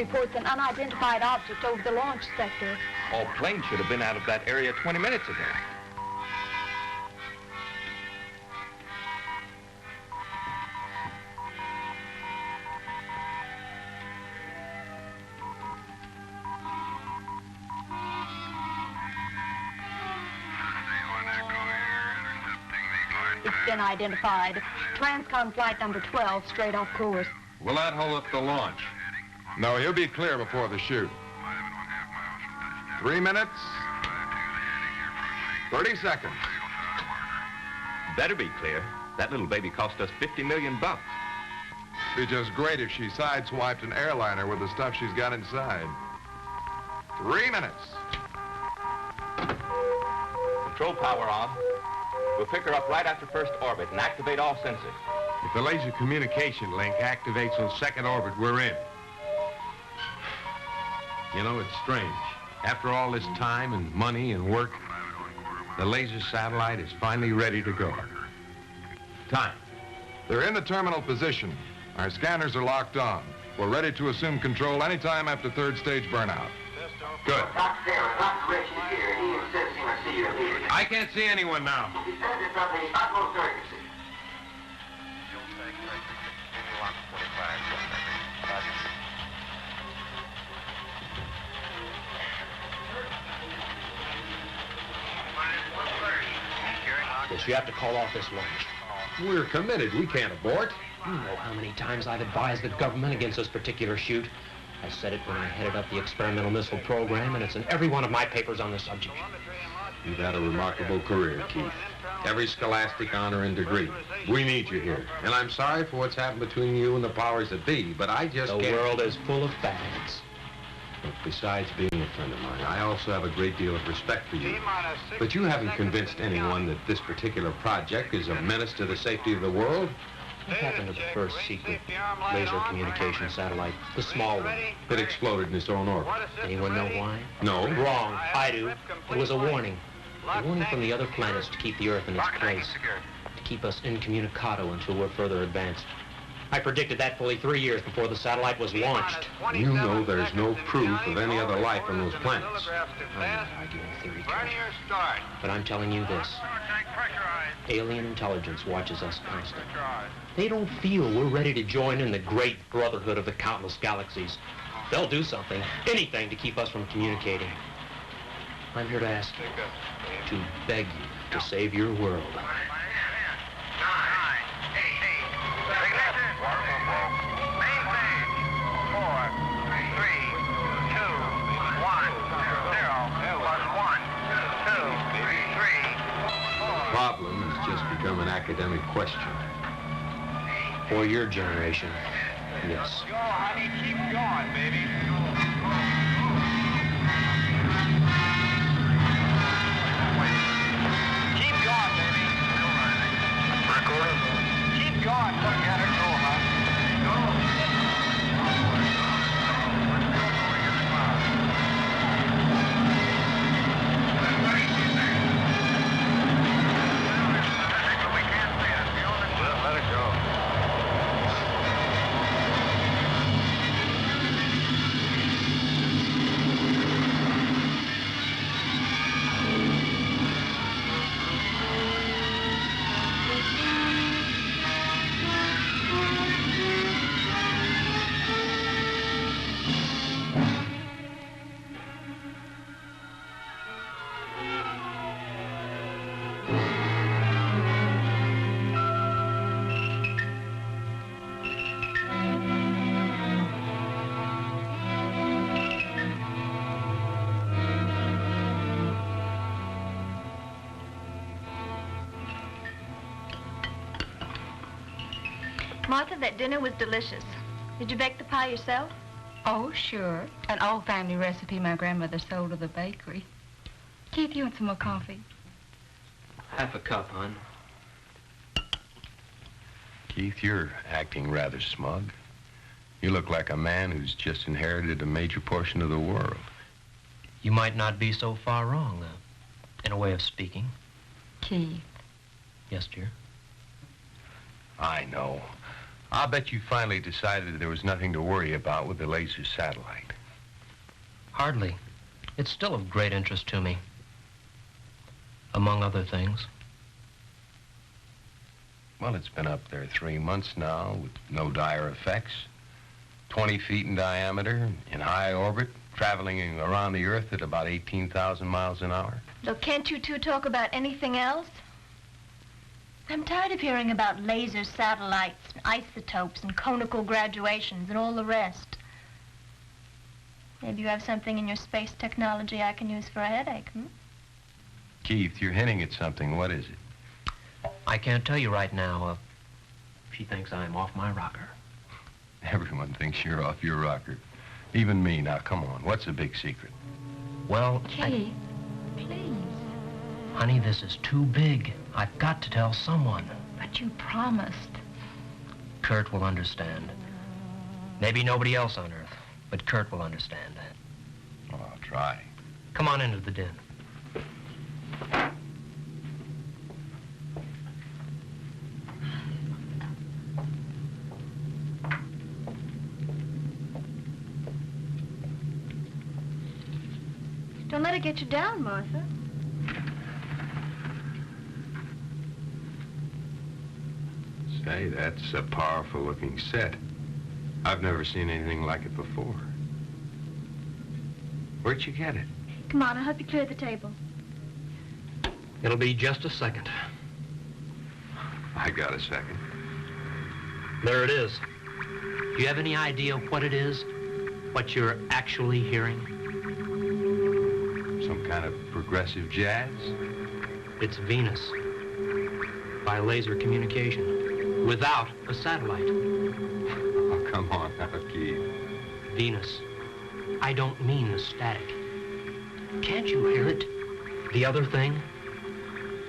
reports an unidentified object over the launch sector. All planes should have been out of that area 20 minutes ago. It's been identified. Transcon flight number 12, straight off course. Will that hold up the launch? No, he'll be clear before the shoot. 3 minutes, 30 seconds. Better be clear. That little baby cost us $50 million. Be just great if she sideswiped an airliner with the stuff she's got inside. 3 minutes. Control power on. We'll pick her up right after first orbit and activate all sensors. If the laser communication link activates on second orbit, we're in. You know, it's strange. After all this time and money and work, the laser satellite is finally ready to go. Time. They're in the terminal position. Our scanners are locked on. We're ready to assume control anytime after third stage burnout. Good. I can't see anyone now. He says it's of the utmost urgency. Yes, you have to call off this launch. We're committed. We can't abort. You know how many times I've advised the government against this particular shoot. I said it when I headed up the experimental missile program, and it's in every one of my papers on the subject. You've had a remarkable career, Keith. Every scholastic honor and degree. We need you here. And I'm sorry for what's happened between you and the powers that be, but I just can't... The world is full of fads. Look, besides being a friend of mine, I also have a great deal of respect for you. But you haven't convinced anyone that this particular project is a menace to the safety of the world. What happened to the first secret laser communication satellite, the small one? It exploded in its own orbit. Anyone know why? No. Wrong. I do. It was a warning. A warning from the other planets to keep the Earth in its place, to keep us incommunicado until we're further advanced. I predicted that fully 3 years before the satellite was launched. You know there's no proof of any other life on those planets. I'm not arguing theory, Kurt. But I'm telling you this. Alien intelligence watches us constantly. They don't feel we're ready to join in the great brotherhood of the countless galaxies. They'll do something, anything, to keep us from communicating. I'm here to ask you, to beg you to save your world. The problem has just become an academic question. For your generation, yes. Go, honey, keep going, baby. Keep going, baby. Keep going. Look at her go, huh? Let it go. Martha, that dinner was delicious. Did you bake the pie yourself? Oh, sure. An old family recipe my grandmother sold to the bakery. Keith, you want some more coffee? Half a cup, hon. Keith, you're acting rather smug. You look like a man who's just inherited a major portion of the world. You might not be so far wrong, in a way of speaking. Keith. Yes, dear. I know. I'll bet you finally decided there was nothing to worry about with the laser satellite. Hardly. It's still of great interest to me. Among other things. Well, it's been up there 3 months now with no dire effects. 20 feet in diameter, in high orbit, traveling around the Earth at about 18,000 miles an hour. Look, can't you two talk about anything else? I'm tired of hearing about laser satellites, isotopes, and conical graduations, and all the rest. Maybe you have something in your space technology I can use for a headache, hmm? Keith, you're hinting at something. What is it? I can't tell you right now. She thinks I'm off my rocker. Everyone thinks you're off your rocker. Even me. Now, come on. What's the big secret? Well, Keith, please. honey, this is too big. I've got to tell someone. But you promised. Kurt will understand. Maybe nobody else on Earth, but Kurt will understand. Well, I'll try. Come on into the den. Don't let it get you down, Martha. Say, that's a powerful looking set. I've never seen anything like it before. Where'd you get it? Come on, I'll help you clear the table. It'll be just a second. I got a second. There it is. Do you have any idea what it is? What you're actually hearing? Some kind of progressive jazz? It's Venus. By laser communication. Without a satellite. Oh, come on now, Keith. Venus. I don't mean the static. Can't you hear it? The other thing?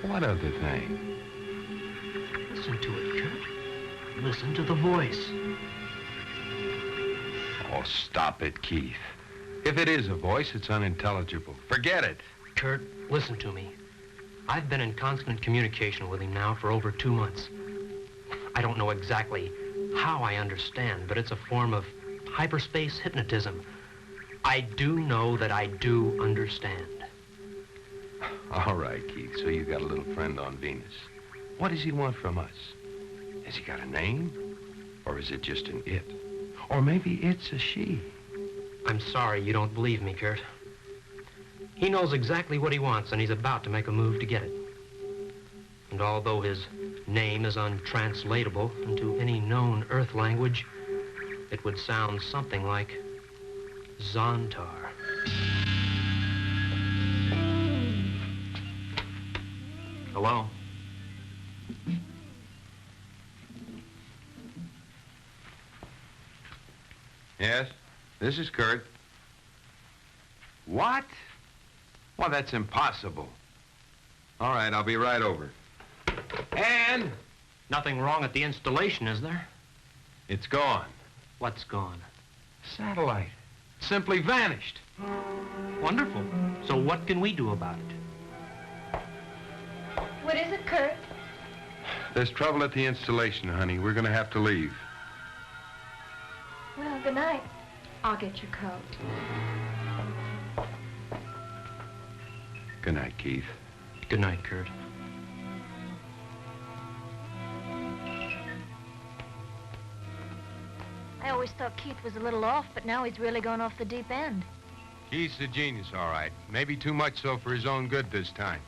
What other thing? Listen to it, Kurt. Listen to the voice. Oh, stop it, Keith. If it is a voice, it's unintelligible. Forget it. Kurt, listen to me. I've been in constant communication with him now for over 2 months. I don't know exactly how I understand, but it's a form of hyperspace hypnotism. I do know that I do understand. All right, Keith, so you got a little friend on Venus. What does he want from us? Has he got a name? Or is it just an it? Or maybe it's a she? I'm sorry you don't believe me, Kurt. He knows exactly what he wants, and he's about to make a move to get it. And although his name is untranslatable into any known Earth language, it would sound something like Zontar. Hello? Yes? This is Kurt. What? Well, that's impossible. All right, I'll be right over. And Nothing wrong at the installation, is there? it's gone. What's gone? Satellite. Simply vanished. Wonderful. So what can we do about it? What is it, Kurt? There's trouble at the installation, honey. We're gonna have to leave. Well, good night. I'll get your coat. Good night, Keith. Good night, Kurt. I always thought Keith was a little off, but now he's really gone off the deep end. Keith's a genius, all right. Maybe too much so for his own good this time.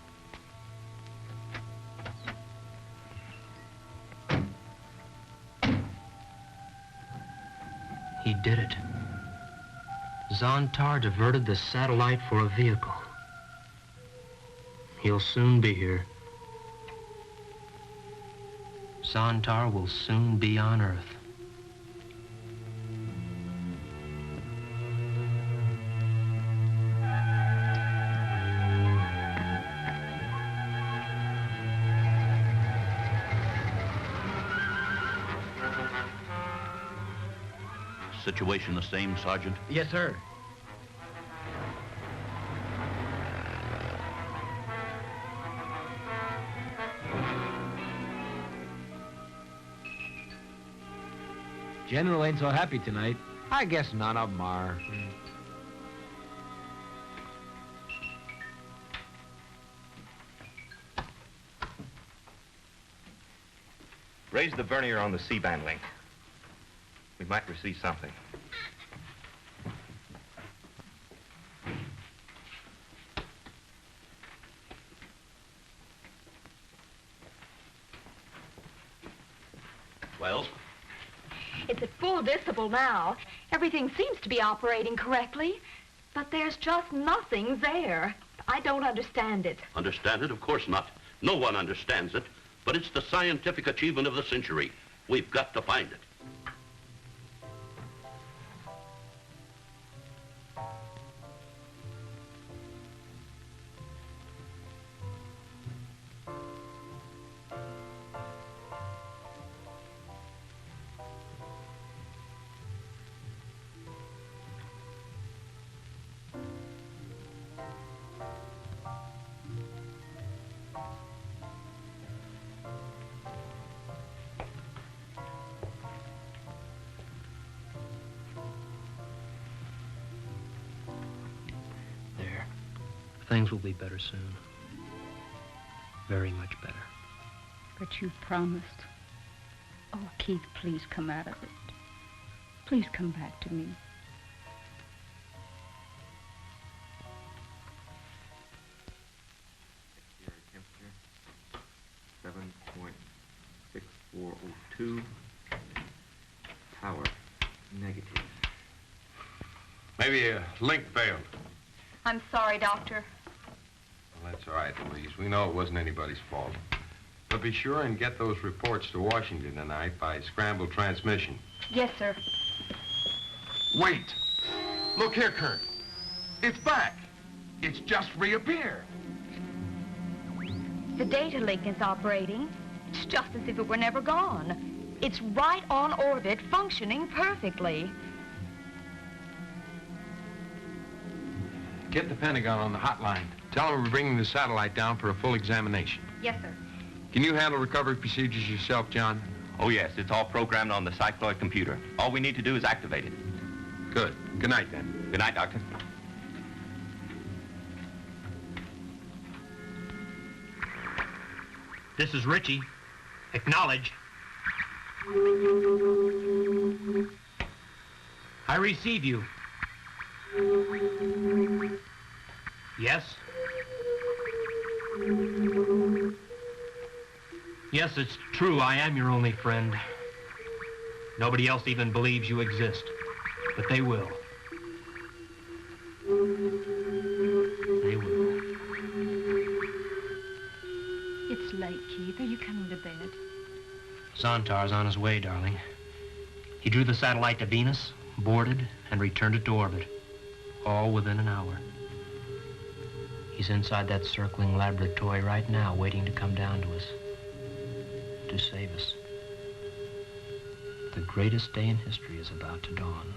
He did it. Zontar diverted the satellite for a vehicle. He'll soon be here. Zontar will soon be on Earth. Situation the same, Sergeant? Yes, sir. General ain't so happy tonight. I guess none of them are. Raise the vernier on the C-band link. We might receive something. Well? It's at full decibel now. Everything seems to be operating correctly, but there's just nothing there. I don't understand it. Understand it? Of course not. No one understands it, but it's the scientific achievement of the century. We've got to find it. Things will be better soon. Very much better. But you promised. Oh, Keith, please come out of it. Please come back to me. Temperature 7.6402. Power negative. Maybe a link failed. I'm sorry, Doctor. Well, that's all right, Louise. We know it wasn't anybody's fault. But be sure and get those reports to Washington tonight by scrambled transmission. Yes, sir. Wait. Look here, Kurt. It's back. It's just reappeared. The data link is operating. It's just as if it were never gone. It's right on orbit, functioning perfectly. Get the Pentagon on the hotline. Tell them we're bringing the satellite down for a full examination. Yes, sir. Can you handle recovery procedures yourself, John? Oh, yes. It's all programmed on the cycloid computer. All we need to do is activate it. Good. Good night, then. Good night, Doctor. This is Richie. Acknowledge. I receive you. Yes? Yes, it's true. I am your only friend. Nobody else even believes you exist. But they will. They will. It's late, Keith. Are you coming to bed? Zontar's on his way, darling. He drew the satellite to Venus, boarded, and returned it to orbit. All within an hour. He's inside that circling laboratory right now, waiting to come down to us. To save us. The greatest day in history is about to dawn.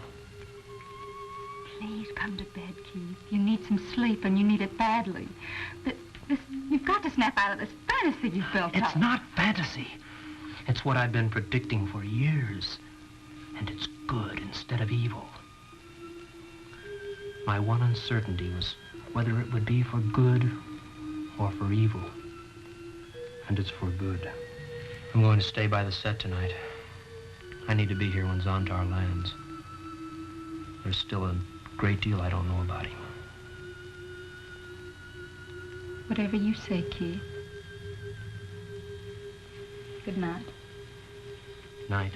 Please come to bed, Keith. You need some sleep, and you need it badly. You've got to snap out of this fantasy you've built up. It's not fantasy. It's what I've been predicting for years. And it's good instead of evil. My one uncertainty was whether it would be for good or for evil. And it's for good. I'm going to stay by the set tonight. I need to be here when Zontar lands. There's still a great deal I don't know about him. Whatever you say, Keith. Good night. Night.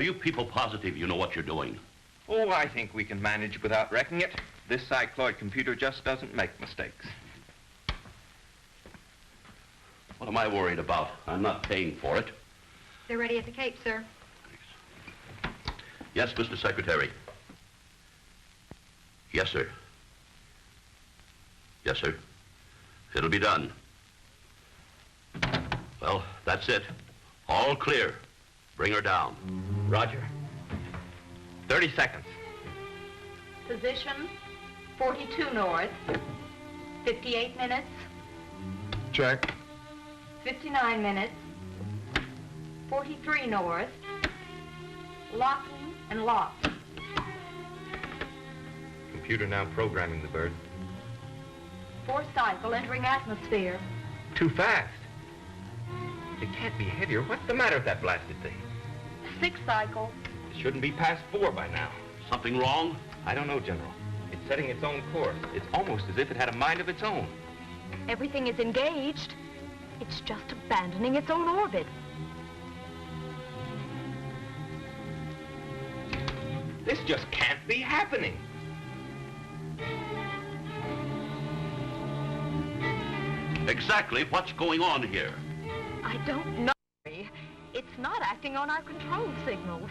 Are you people positive you know what you're doing? Oh, I think we can manage without wrecking it. This cycloid computer just doesn't make mistakes. What am I worried about? I'm not paying for it. They're ready at the Cape, sir. Yes, Mr. Secretary. Yes, sir. Yes, sir. It'll be done. Well, that's it. All clear. Bring her down. Roger. 30 seconds. Position 42 north. 58 minutes. Check. 59 minutes. 43 north. Locking and locked. Computer now programming the bird. 4th cycle entering atmosphere. Too fast. It can't be heavier. What's the matter with that blasted thing? 6th cycle. It shouldn't be past 4 by now. Something wrong? I don't know, General. It's setting its own course. It's almost as if it had a mind of its own. Everything is engaged. It's just abandoning its own orbit. This just can't be happening. Exactly what's going on here? I don't know. It's not acting on our control signals.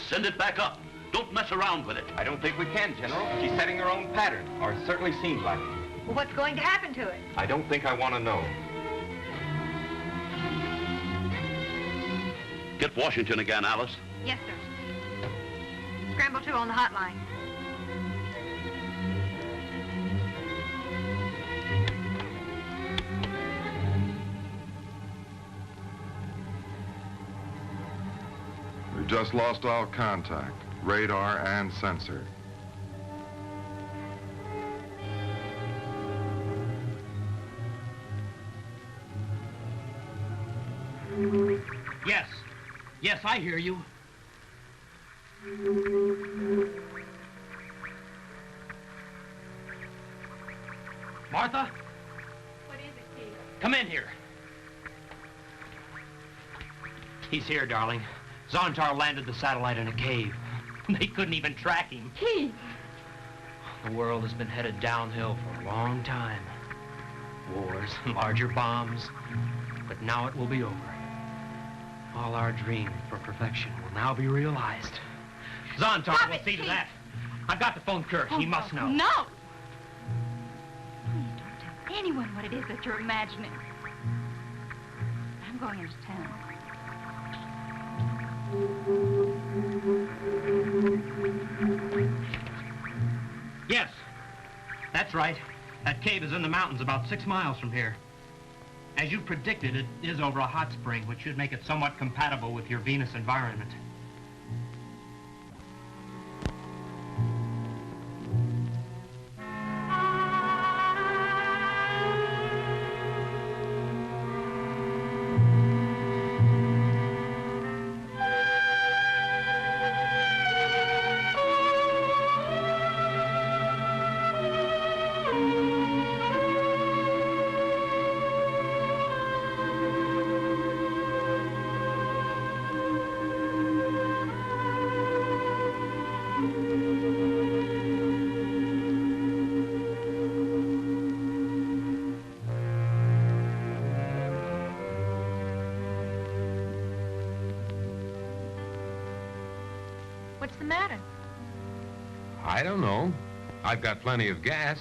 Send it back up. Don't mess around with it. I don't think we can, General. She's setting her own pattern, or it certainly seems like it. Well, what's going to happen to it? I don't think I want to know. Get Washington again, Alice. Yes, sir. Scramble 2 on the hotline. We've just lost all contact, radar and sensor. Yes. Yes, I hear you. Martha? What is it, Keith? Come in here. He's here, darling. Zontar landed the satellite in a cave. They couldn't even track him. Keith! The world has been headed downhill for a long time. Wars, larger bombs. But now it will be over. All our dreams for perfection will now be realized. Zontar will see to that. I've got to phone Kirk. He must know. No! Please don't tell anyone what it is that you're imagining. I'm going into town. Yes, that's right. That cave is in the mountains about 6 miles from here. As you predicted, it is over a hot spring, which should make it somewhat compatible with your Venus environment. What's the matter? I don't know. I've got plenty of gas.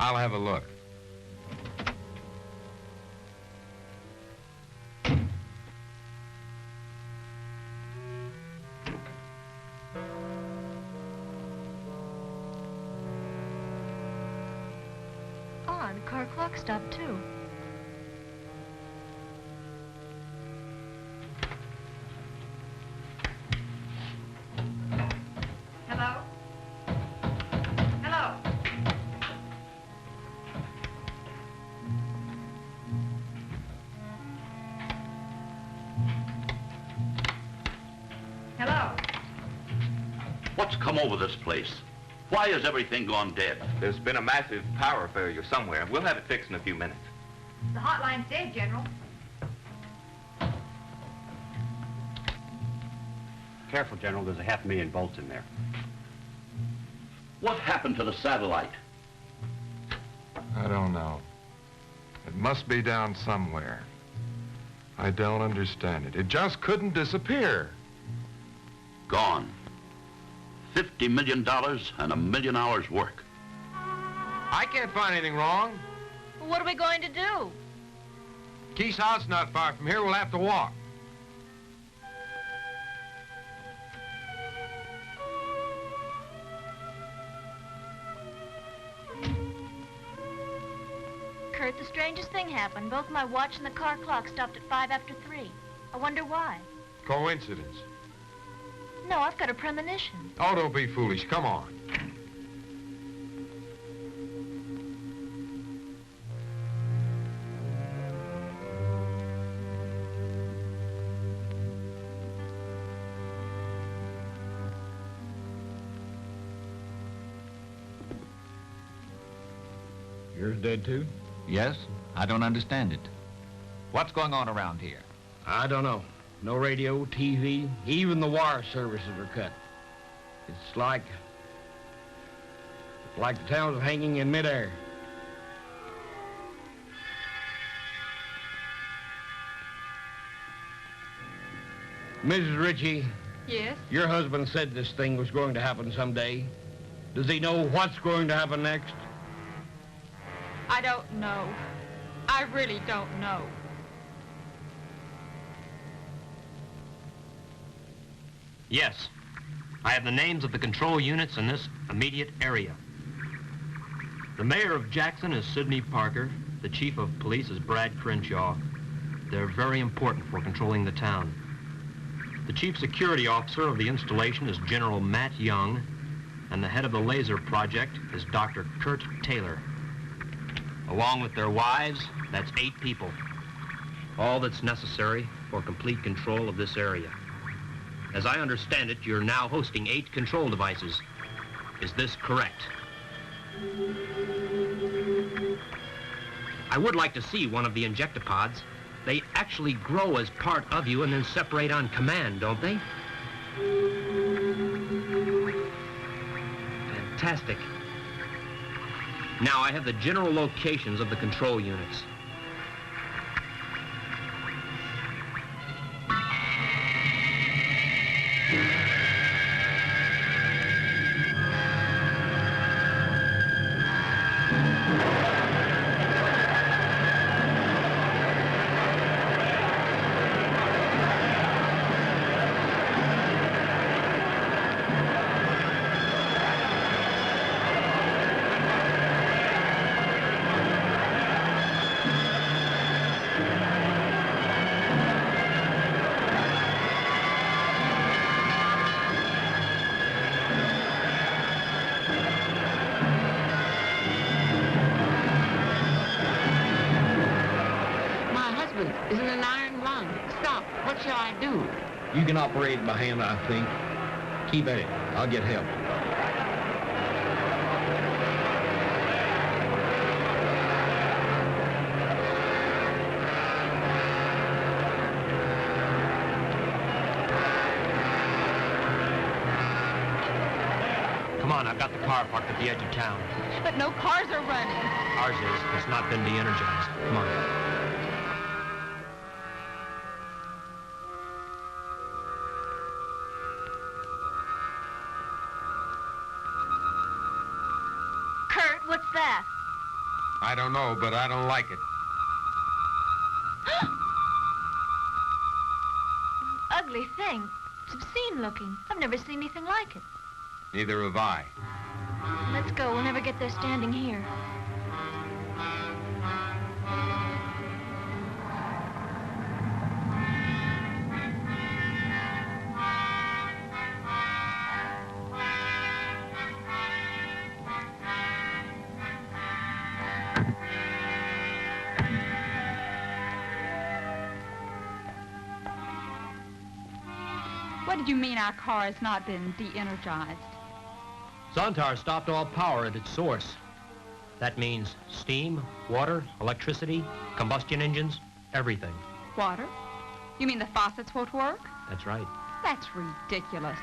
I'll have a look. Odd, car clock stopped too. Hello? Hello? Hello? What's come over this place? Why has everything gone dead? There's been a massive power failure somewhere. We'll have it fixed in a few minutes. The hotline's dead, General. careful, General. There's 500,000 volts in there. What happened to the satellite? I don't know. It must be down somewhere. I don't understand it. It just couldn't disappear. Gone. $50 million and 1 million hours work. I can't find anything wrong. Well, what are we going to do? Keith's house not far from here. We'll have to walk. Kurt, the strangest thing happened. Both my watch and the car clock stopped at 3:05. I wonder why. Coincidence. No, I've got a premonition. Oh, don't be foolish. Come on. Yours dead, too? Yes, I don't understand it. What's going on around here? I don't know. No radio, TV, even the wire services are cut. It's like the town's hanging in midair. Mrs. Ritchie. Yes? Your husband said this thing was going to happen someday. Does he know what's going to happen next? I don't know. I really don't know. Yes. I have the names of the control units in this immediate area. The mayor of Jackson is Sidney Parker. The chief of police is Brad Crenshaw. They're very important for controlling the town. The chief security officer of the installation is General Matt Young, and the head of the laser project is Dr. Kurt Taylor. Along with their wives, that's 8 people. All that's necessary for complete control of this area. As I understand it, you're now hosting 8 control devices. Is this correct? I would like to see one of the injectopods. They actually grow as part of you and then separate on command, don't they? Fantastic. Now I have the general locations of the control units. Isn't an iron lung. Stop. What shall I do? You can operate it by hand, I think. Keep at it. I'll get help. Come on, I've got the car parked at the edge of town. But no cars are running. Ours is. It's not been de-energized. Come on. What's that? I don't know, but I don't like it. Ugly thing. It's obscene looking. I've never seen anything like it. Neither have I. Let's go. We'll never get there standing here. What did you mean our car has not been de-energized? Zontar stopped all power at its source. That means steam, water, electricity, combustion engines, everything. Water? You mean the faucets won't work? That's right. That's ridiculous.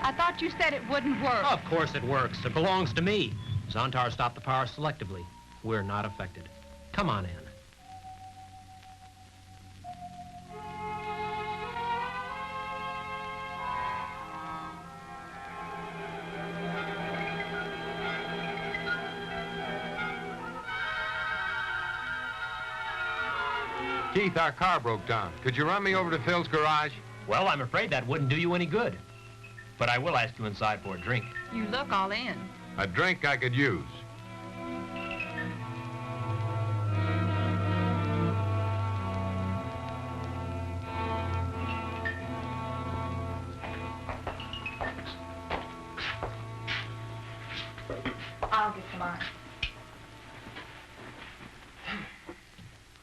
I thought you said it wouldn't work. Of course it works. It belongs to me. Zontar stopped the power selectively. We're not affected. Come on in. Keith, our car broke down. Could you run me over to Phil's garage? Well, I'm afraid that wouldn't do you any good. But I will ask you inside for a drink. You look all in. A drink I could use. I'll get some ice.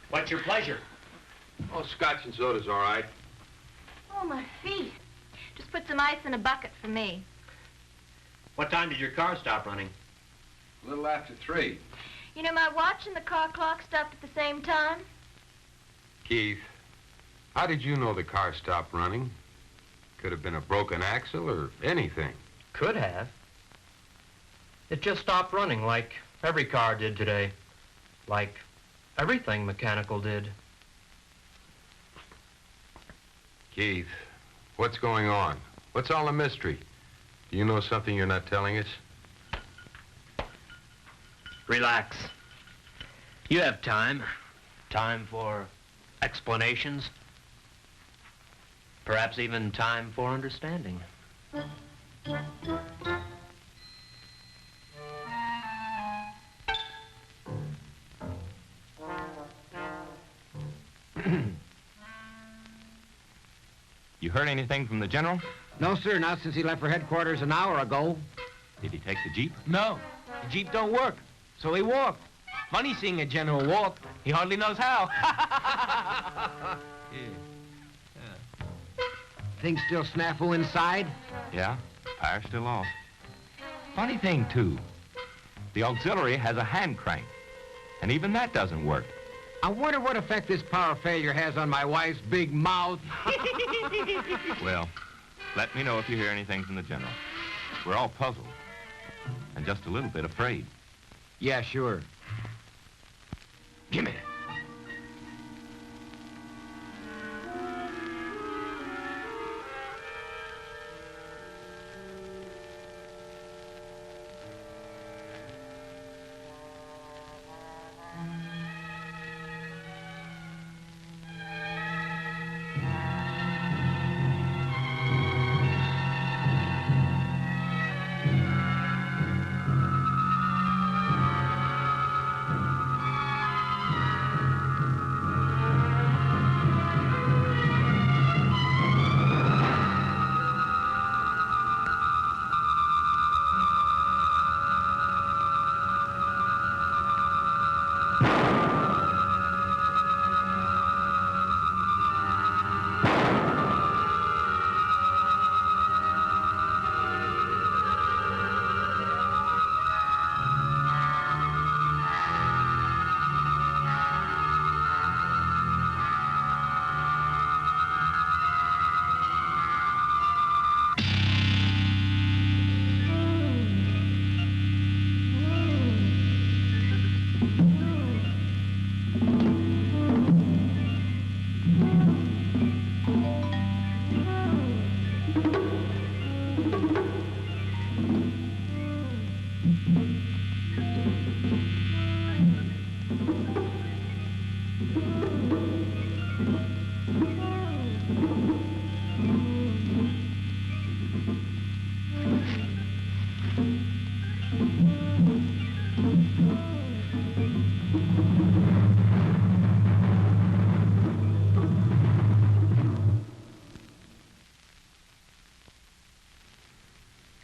What's your pleasure? Oh, scotch and soda's all right. Oh, my feet. Just put some ice in a bucket for me. What time did your car stop running? A little after 3. You know, my watch and the car clock stopped at the same time. Keith, how did you know the car stopped running? Could have been a broken axle or anything. Could have. It just stopped running like every car did today. Like everything mechanical did. Keith, what's going on? What's all the mystery? Do you know something you're not telling us? Relax. You have time. Time for explanations. Perhaps even time for understanding. You heard anything from the general? No, sir, not since he left for headquarters an hour ago. Did he take the Jeep? No, the Jeep don't work, so he walked. Funny seeing a general walk. He hardly knows how. Things still snafu inside? Yeah, power's still off. Funny thing, too. The auxiliary has a hand crank, and even that doesn't work. I wonder what effect this power failure has on my wife's big mouth. Well, let me know if you hear anything from the general. We're all puzzled, and just a little bit afraid. Yeah, sure. Gimme.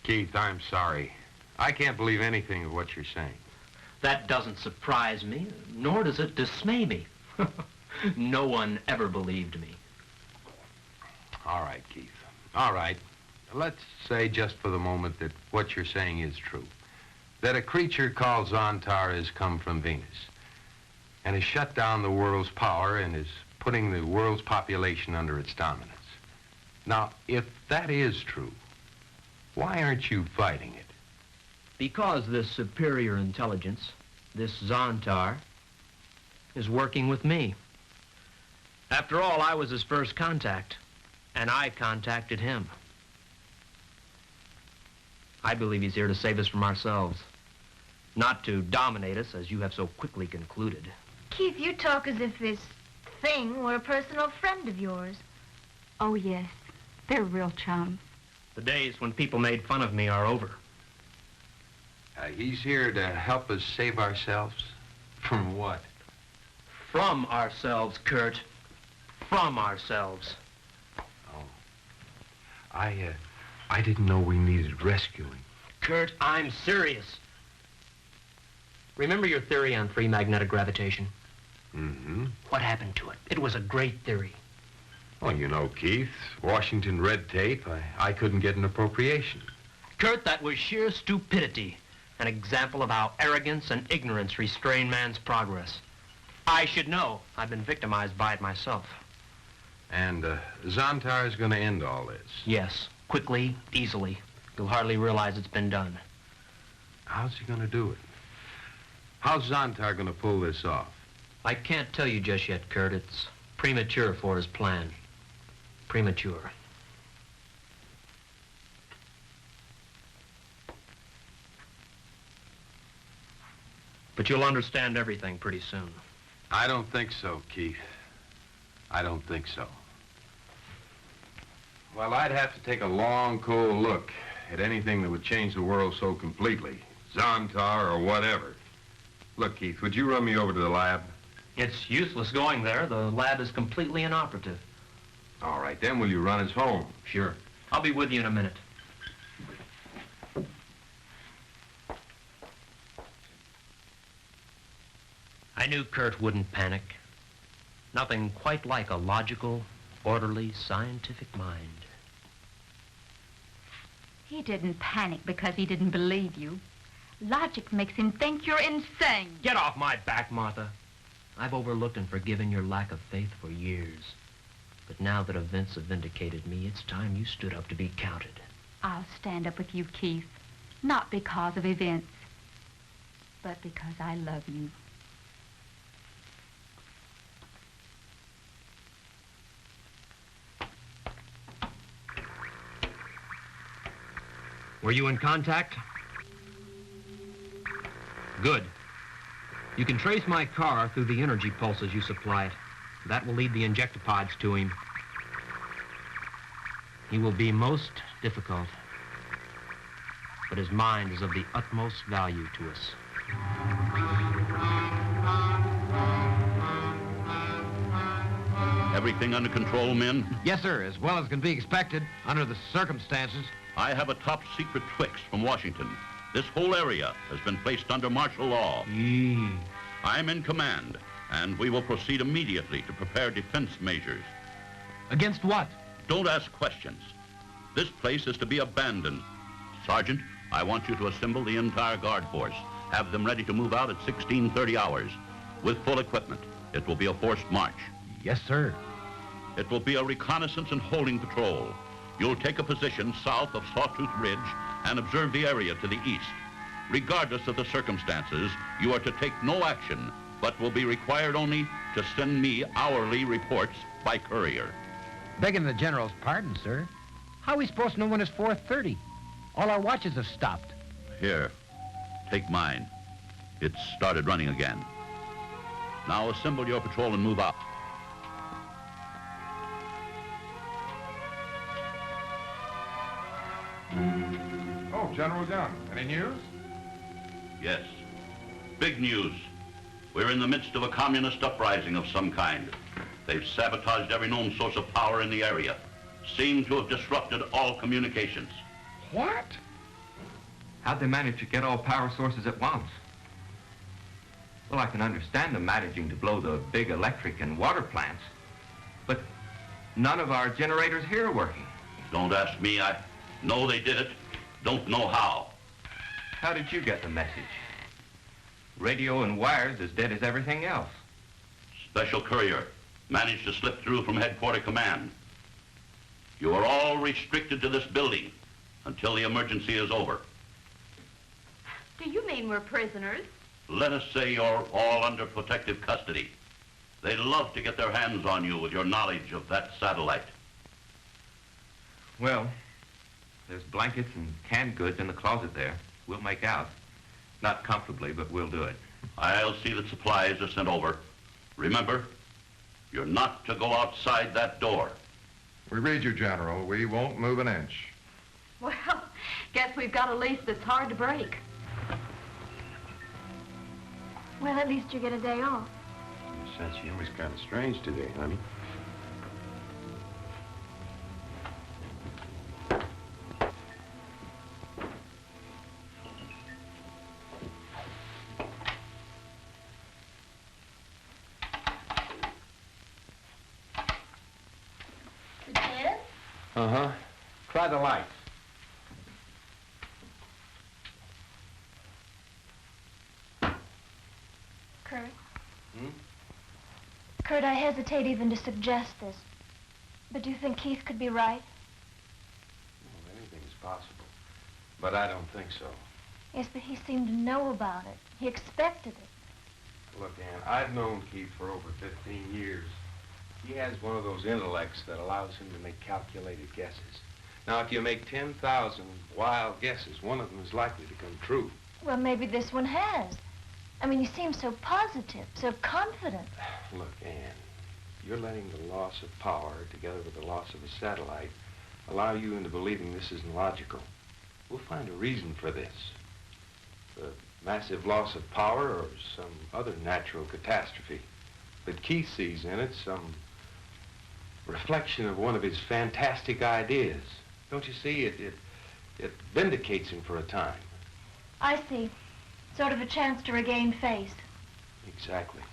Keith, I'm sorry. I can't believe anything of what you're saying. That doesn't surprise me, nor does it dismay me. No one ever believed me. All right, Keith. All right. Let's say just for the moment that what you're saying is true. that a creature called Zontar has come from Venus and has shut down the world's power and is putting the world's population under its dominance. Now, if that is true, why aren't you fighting it? Because this superior intelligence, this Zontar, is working with me. After all, I was his first contact, and I contacted him. I believe he's here to save us from ourselves, not to dominate us, as you have so quickly concluded. Keith, you talk as if this thing were a personal friend of yours. Oh, yes. They're real chums. The days when people made fun of me are over. He's here to help us save ourselves? From what? From ourselves, Kurt. From ourselves. Oh. I didn't know we needed rescuing. Kurt, I'm serious. Remember your theory on free magnetic gravitation? Mm-hmm. What happened to it? It was a great theory. Well, you know, Keith, Washington red tape, I couldn't get an appropriation. Kurt, that was sheer stupidity. An example of how arrogance and ignorance restrain man's progress. I should know. I've been victimized by it myself. And Zontar is going to end all this? Yes, quickly, easily. You'll hardly realize it's been done. How's he going to do it? How's Zontar going to pull this off? I can't tell you just yet, Kurt. It's premature for his plan. Premature. But you'll understand everything pretty soon. I don't think so, Keith. I don't think so. Well, I'd have to take a long, cold look at anything that would change the world so completely. Zontar or whatever. Look, Keith, would you run me over to the lab? It's useless going there. The lab is completely inoperative. All right, then will you run us home? Sure. I'll be with you in a minute. I knew Kurt wouldn't panic. Nothing quite like a logical, orderly, scientific mind. He didn't panic because he didn't believe you. Logic makes him think you're insane. Get off my back, Martha. I've overlooked and forgiven your lack of faith for years. But now that events have vindicated me, it's time you stood up to be counted. I'll stand up with you, Keith. Not because of events, but because I love you. Were you in contact? Good. You can trace my car through the energy pulses you supply it. That will lead the injectopods to him. He will be most difficult, but his mind is of the utmost value to us. Everything under control, men? Yes, sir, as well as can be expected under the circumstances. I have a top secret fix from Washington. This whole area has been placed under martial law. I'm in command, and we will proceed immediately to prepare defense measures. Against what? Don't ask questions. This place is to be abandoned. Sergeant, I want you to assemble the entire guard force. Have them ready to move out at 16:30 hours with full equipment. It will be a forced march. Yes, sir. It will be a reconnaissance and holding patrol. You'll take a position south of Sawtooth Ridge and observe the area to the east. Regardless of the circumstances, you are to take no action, but will be required only to send me hourly reports by courier. Begging the General's pardon, sir. How are we supposed to know when it's 4:30? All our watches have stopped. Here, take mine. It's started running again. Now assemble your patrol and move out. Oh, General Young, any news? Yes. Big news. We're in the midst of a communist uprising of some kind. They've sabotaged every known source of power in the area. Seem to have disrupted all communications. What? How'd they manage to get all power sources at once? Well, I can understand them managing to blow the big electric and water plants, but none of our generators here are working. Don't ask me. I know they did it. Don't know how. How did you get the message? Radio and wires as dead as everything else. Special courier managed to slip through from headquarter command. You are all restricted to this building until the emergency is over. Do you mean we're prisoners? Let us say you're all under protective custody. They love to get their hands on you with your knowledge of that satellite. Well, there's blankets and canned goods in the closet there. We'll make out. Not comfortably, but we'll do it. I'll see that supplies are sent over. Remember, you're not to go outside that door. We read you, General. We won't move an inch. Well, guess we've got a lease that's hard to break. Well, at least you get a day off. Besides, she always kind of strange today, honey. Uh-huh. Try the lights. Kurt? Kurt, I hesitate even to suggest this. But do you think Keith could be right? Well, anything's possible. But I don't think so. Yes, but he seemed to know about it. He expected it. Look, Ann, I've known Keith for over 15 years. He has one of those intellects that allows him to make calculated guesses. Now, if you make 10,000 wild guesses, one of them is likely to come true. Well, maybe this one has. I mean, he seems so positive, so confident. Look, Ann, you're letting the loss of power, together with the loss of a satellite, allow you into believing this isn't logical. We'll find a reason for this. The massive loss of power or some other natural catastrophe. But Keith sees in it some reflection of one of his fantastic ideas. Don't you see? It vindicates him for a time. I see. Sort of a chance to regain faith. Exactly.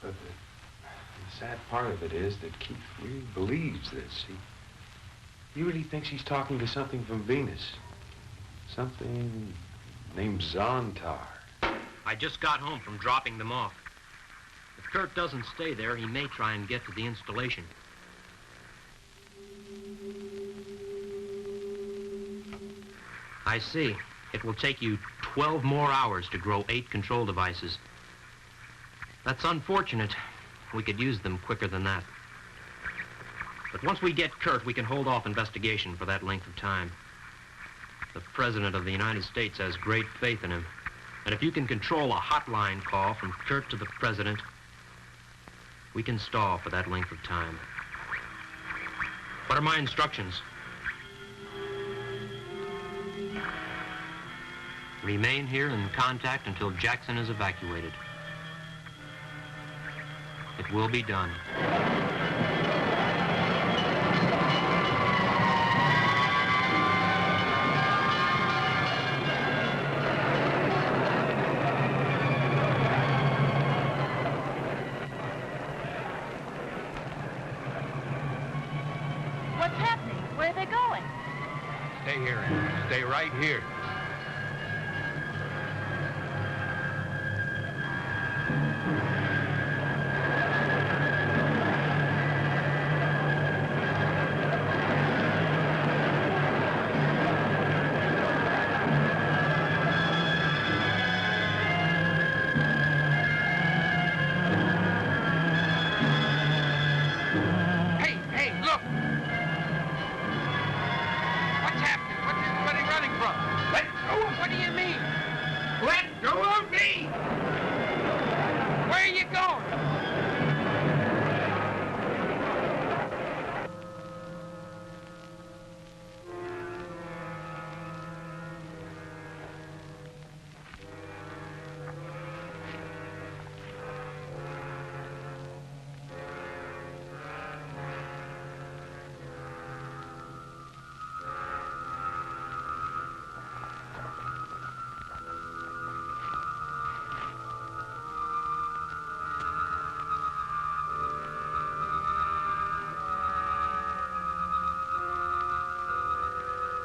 But the sad part of it is that Keith really believes this. He really thinks he's talking to something from Venus. Something named Zontar. I just got home from dropping them off. If Kurt doesn't stay there, he may try and get to the installation. I see. It will take you 12 more hours to grow 8 control devices. That's unfortunate. We could use them quicker than that. But once we get Kurt, we can hold off investigation for that length of time. The President of the United States has great faith in him. And if you can control a hotline call from Kurt to the President, we can stall for that length of time. What are my instructions? Remain here in contact until Jackson is evacuated. It will be done. What's happening? Where are they going? Stay here, Ann. Stay right here. Where are you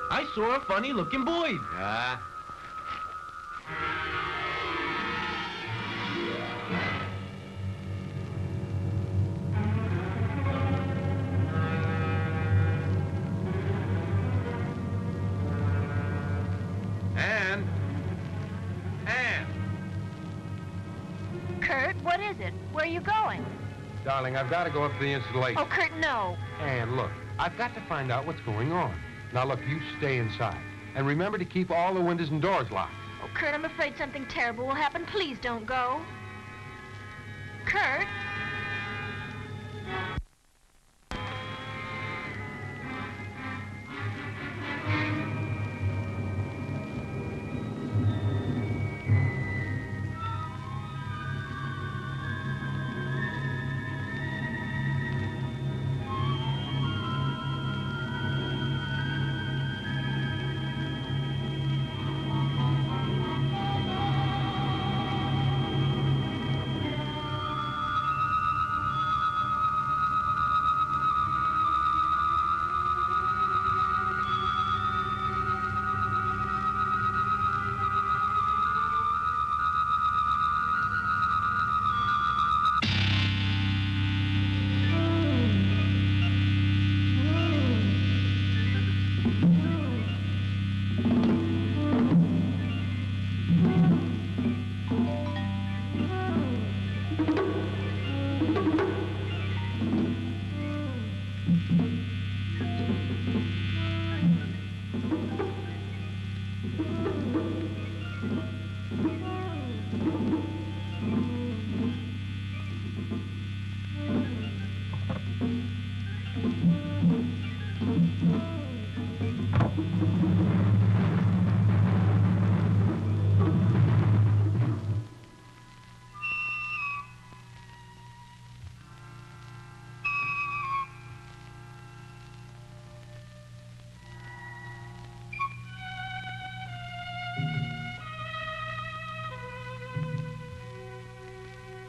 I saw a funny-looking boy. Ah. Kurt, what is it? Where are you going? Darling, I've got to go up to the installation. Oh, Kurt, no. And look, I've got to find out what's going on. Now, look, you stay inside. And remember to keep all the windows and doors locked. Oh, Kurt, I'm afraid something terrible will happen. Please don't go. Kurt?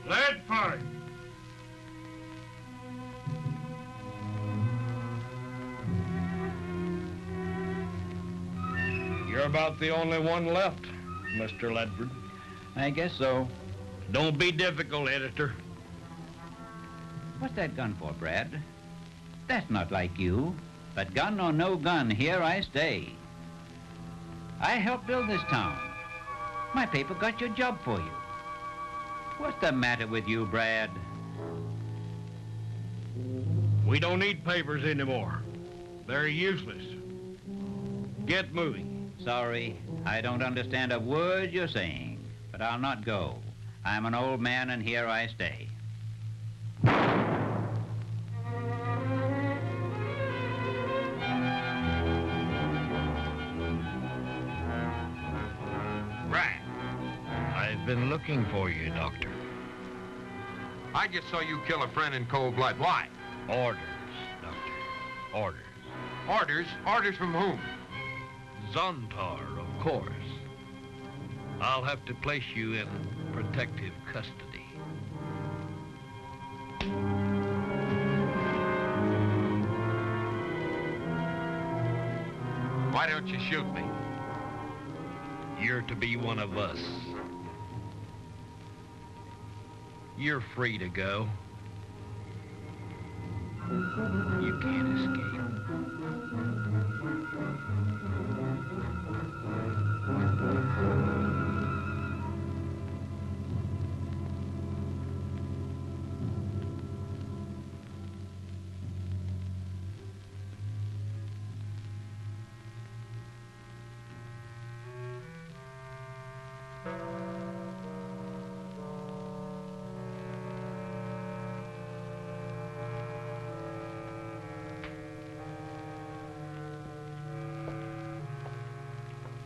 Lead pipe. You're about the only one left, Mr. Ledford. I guess so. Don't be difficult, editor. What's that gun for, Brad? That's not like you. But gun or no gun, here I stay. I helped build this town. My paper got your job for you. What's the matter with you, Brad? We don't need papers anymore. They're useless. Get moving. Sorry, I don't understand a word you're saying, but I'll not go. I'm an old man, and here I stay. Right. I've been looking for you, Doctor. I just saw you kill a friend in cold blood. Why? Orders, Doctor. Orders. Orders? Orders from whom? Zontar, of course. I'll have to place you in protective custody. Why don't you shoot me? You're to be one of us. You're free to go. You can't escape.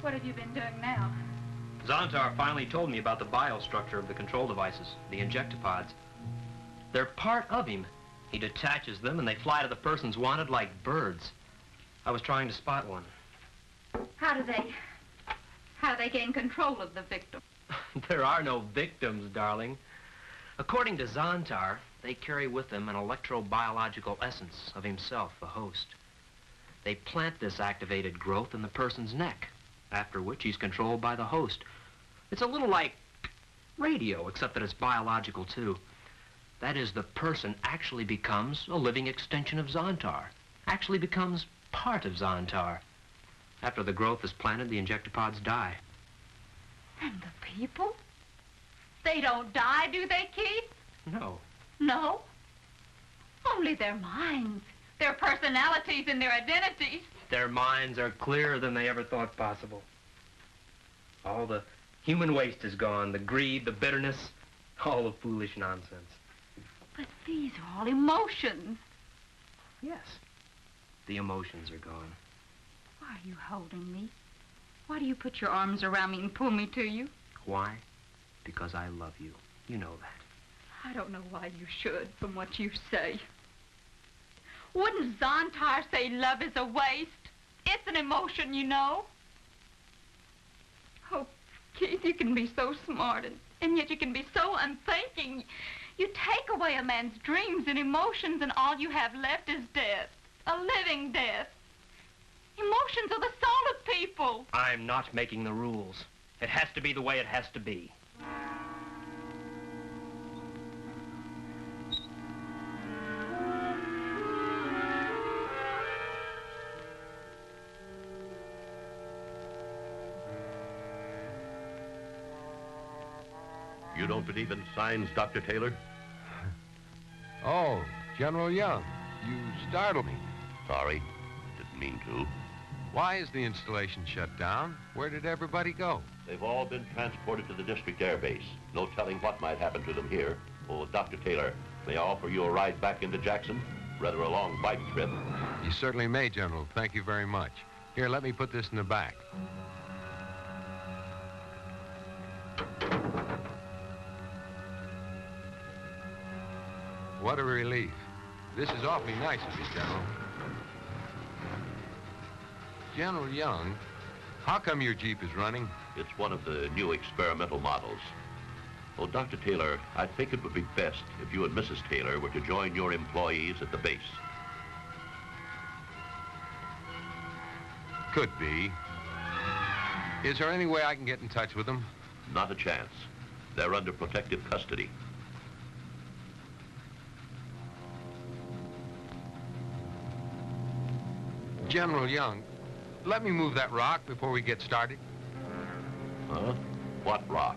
What have you been doing now? Zontar finally told me about the biostructure of the control devices, the injectopods. They're part of him. He detaches them and they fly to the persons wanted like birds. I was trying to spot one. How do they gain control of the victim? There are no victims, darling. According to Zontar, they carry with them an electrobiological essence of himself, the host. They plant this activated growth in the person's neck, after which he's controlled by the host. It's a little like radio, except that it's biological, too. That is, the person actually becomes a living extension of Zontar, actually becomes part of Zontar. After the growth is planted, the injectopods die. And the people? They don't die, do they, Keith? No. No? Only their minds, their personalities, and their identities. Their minds are clearer than they ever thought possible. All the human waste is gone, the greed, the bitterness, all the foolish nonsense. But these are all emotions. Yes, the emotions are gone. Why are you holding me? Why do you put your arms around me and pull me to you? Why? Because I love you. You know that. I don't know why you should, from what you say. Wouldn't Zontar say love is a waste? It's an emotion, you know. Oh, Keith, you can be so smart, and yet you can be so unthinking. You take away a man's dreams and emotions, and all you have left is death. A living death. Emotions are the soul of people. I'm not making the rules. It has to be the way it has to be. You don't believe in signs, Dr. Taylor? Oh, General Young, you startled me. Sorry, didn't mean to. Why is the installation shut down? Where did everybody go? They've all been transported to the district air base. No telling what might happen to them here. Oh, Dr. Taylor, may I offer you a ride back into Jackson? Rather a long bike trip. You certainly may, General. Thank you very much. Here, let me put this in the back. What a relief. This is awfully nice of you, General. General Young, how come your Jeep is running? It's one of the new experimental models. Oh, Dr. Taylor, I think it would be best if you and Mrs. Taylor were to join your employees at the base. Could be. Is there any way I can get in touch with them? Not a chance. They're under protective custody. General Young, let me move that rock before we get started. Huh? What rock?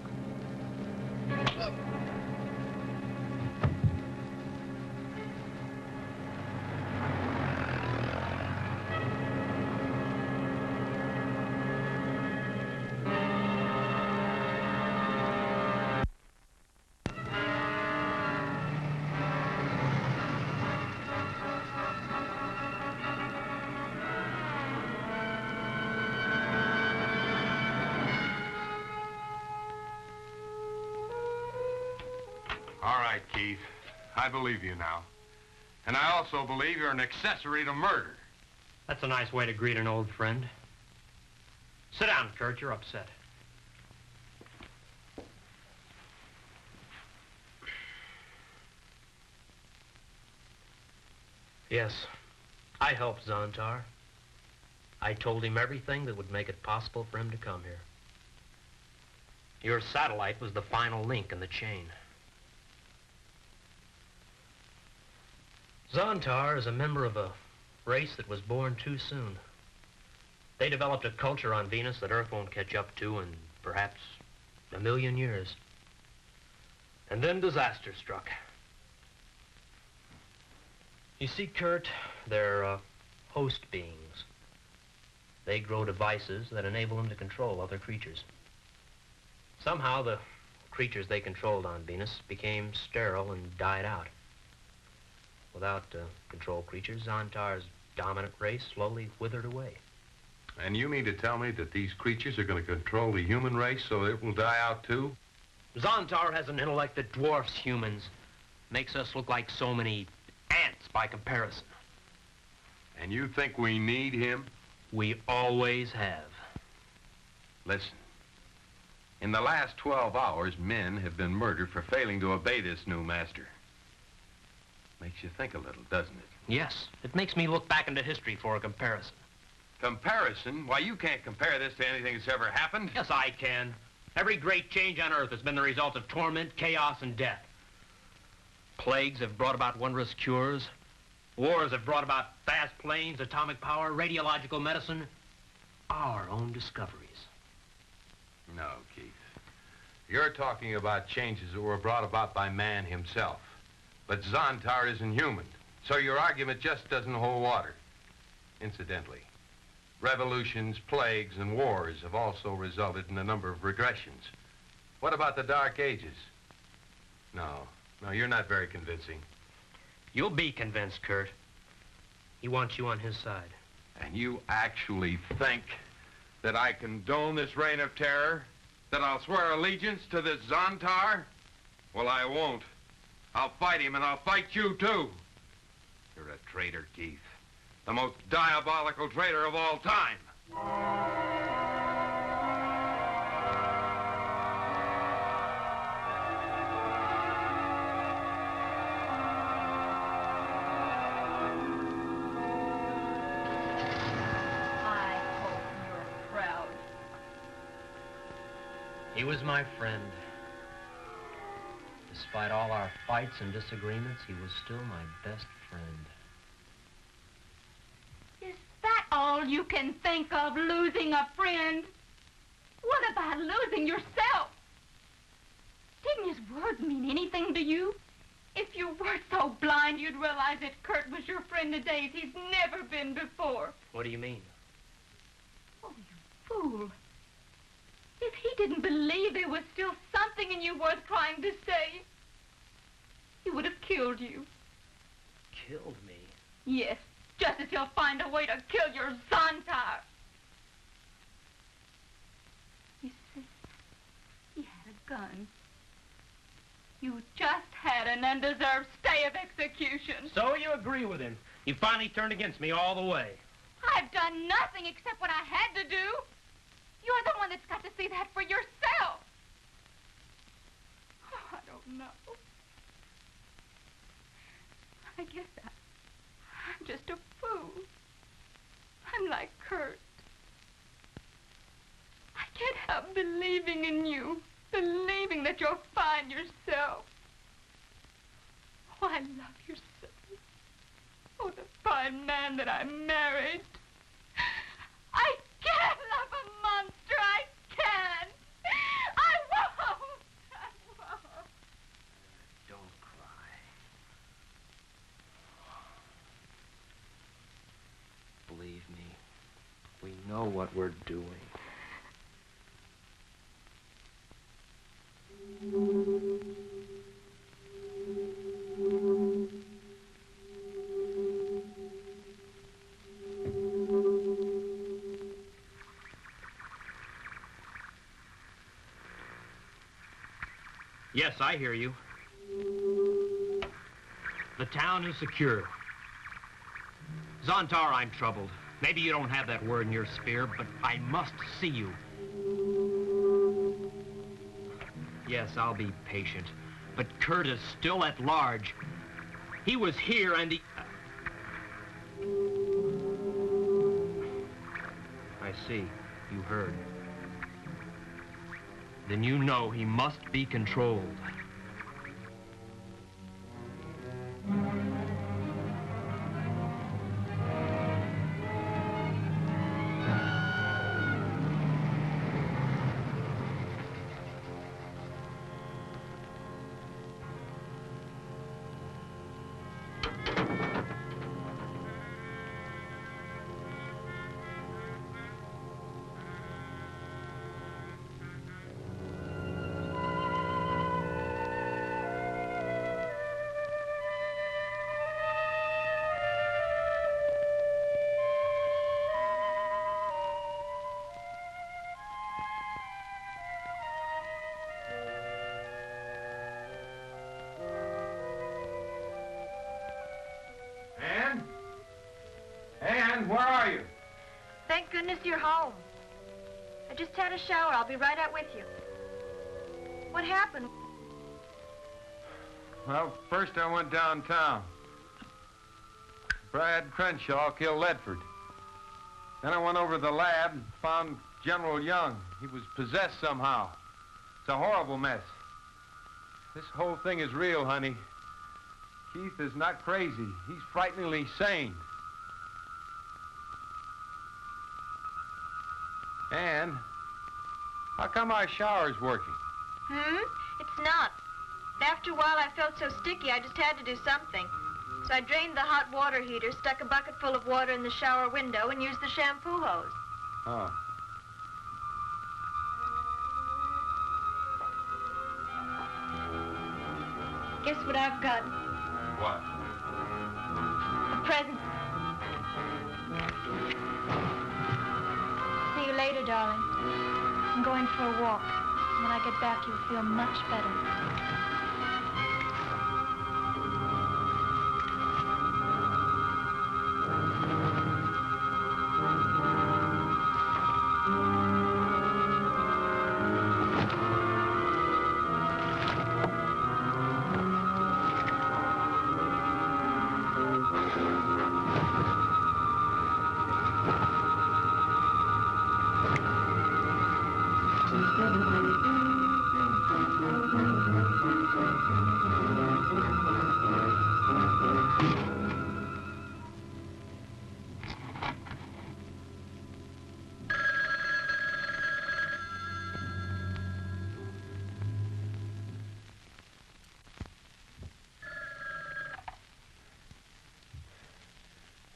All right, Keith. I believe you now. And I also believe you're an accessory to murder. That's a nice way to greet an old friend. Sit down, Kurt. You're upset. Yes, I helped Zontar. I told him everything that would make it possible for him to come here. Your satellite was the final link in the chain. Zontar is a member of a race that was born too soon. They developed a culture on Venus that Earth won't catch up to in perhaps 1,000,000 years. And then disaster struck. You see, Kurt, they're host beings. They grow devices that enable them to control other creatures. Somehow the creatures they controlled on Venus became sterile and died out. Without control creatures, Zontar's dominant race slowly withered away. And you mean to tell me that these creatures are going to control the human race so it will die out too? Zontar has an intellect that dwarfs humans. Makes us look like so many ants by comparison. And you think we need him? We always have. Listen. In the last 12 hours, men have been murdered for failing to obey this new master. Makes you think a little, doesn't it? Yes, it makes me look back into history for a comparison. Comparison? Why, you can't compare this to anything that's ever happened. Yes, I can. Every great change on Earth has been the result of torment, chaos, and death. Plagues have brought about wondrous cures. Wars have brought about fast planes, atomic power, radiological medicine. Our own discoveries. No, Keith. You're talking about changes that were brought about by man himself. But Zontar isn't human, so your argument just doesn't hold water. Incidentally, revolutions, plagues, and wars have also resulted in a number of regressions. What about the Dark Ages? No, you're not very convincing. You'll be convinced, Kurt. He wants you on his side. And you actually think that I condone this reign of terror? That I'll swear allegiance to this Zontar? Well, I won't. I'll fight him, and I'll fight you, too. You're a traitor, Keith. The most diabolical traitor of all time. I hope you're proud. He was my friend. Despite all our fights and disagreements, he was still my best friend. Is that all you can think of, losing a friend? What about losing yourself? Didn't his words mean anything to you? If you were so blind, you'd realize that Kurt was your friend in days he's never been before. What do you mean? Oh, you fool. If he didn't believe there was still something in you worth trying to say, he would have killed you. Killed me? Yes, just as he'll find a way to kill your Zontar. You see, he had a gun. You just had an undeserved stay of execution. So you agree with him. You finally turned against me all the way. I've done nothing except what I had to do. You're the one that's got to see that for yourself. Oh, I don't know. I guess I'm just a fool. I'm like Kurt. I can't help believing in you, believing that you'll find yourself. Oh, I love your son. Oh, the fine man that I married. I can't love a monster. I can't. I won't. I won't. Don't cry. Believe me, we know what we're doing. Yes, I hear you. The town is secure. Zontar, I'm troubled. Maybe you don't have that word in your sphere, but I must see you. Yes, I'll be patient. But Kurt is still at large. He was here and he... I see. You heard. Then you know he must be controlled. Ann, where are you? Thank goodness you're home. I just had a shower. I'll be right out with you. What happened? Well, first I went downtown. Brad Crenshaw killed Ledford. Then I went over to the lab and found General Young. He was possessed somehow. It's a horrible mess. This whole thing is real, honey. Keith is not crazy. He's frighteningly sane. Ann, how come our shower's working? It's not. After a while, I felt so sticky, I just had to do something. So I drained the hot water heater, stuck a bucket full of water in the shower window, and used the shampoo hose. Oh. Guess what I've got? What? A present. See you later, darling. I'm going for a walk. When I get back, you'll feel much better.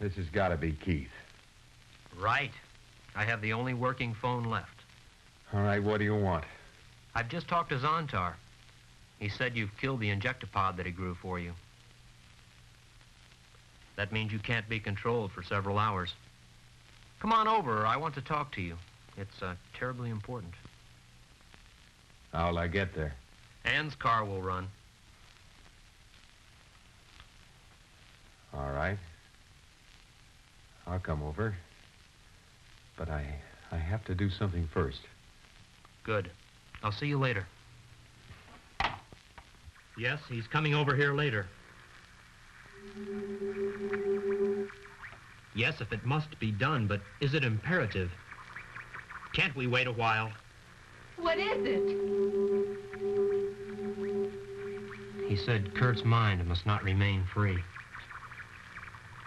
This has got to be Keith. Right. I have the only working phone left. All right, what do you want? I've just talked to Zontar. He said you've killed the injectopod that he grew for you. That means you can't be controlled for several hours. Come on over. I want to talk to you. It's terribly important. How'll I get there? Ann's car will run. All right. I'll come over. But I have to do something first. Good. I'll see you later. Yes, he's coming over here later. Yes, if it must be done, but is it imperative? Can't we wait a while? What is it? He said Kurt's mind must not remain free.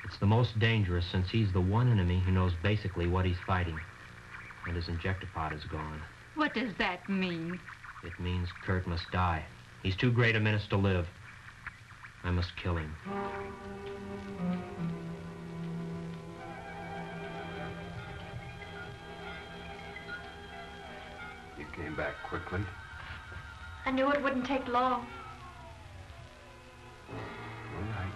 It's the most dangerous since he's the one enemy who knows basically what he's fighting. And his injectopod is gone. What does that mean? It means Kurt must die. He's too great a menace to live. I must kill him. You came back quickly. I knew it wouldn't take long. All right.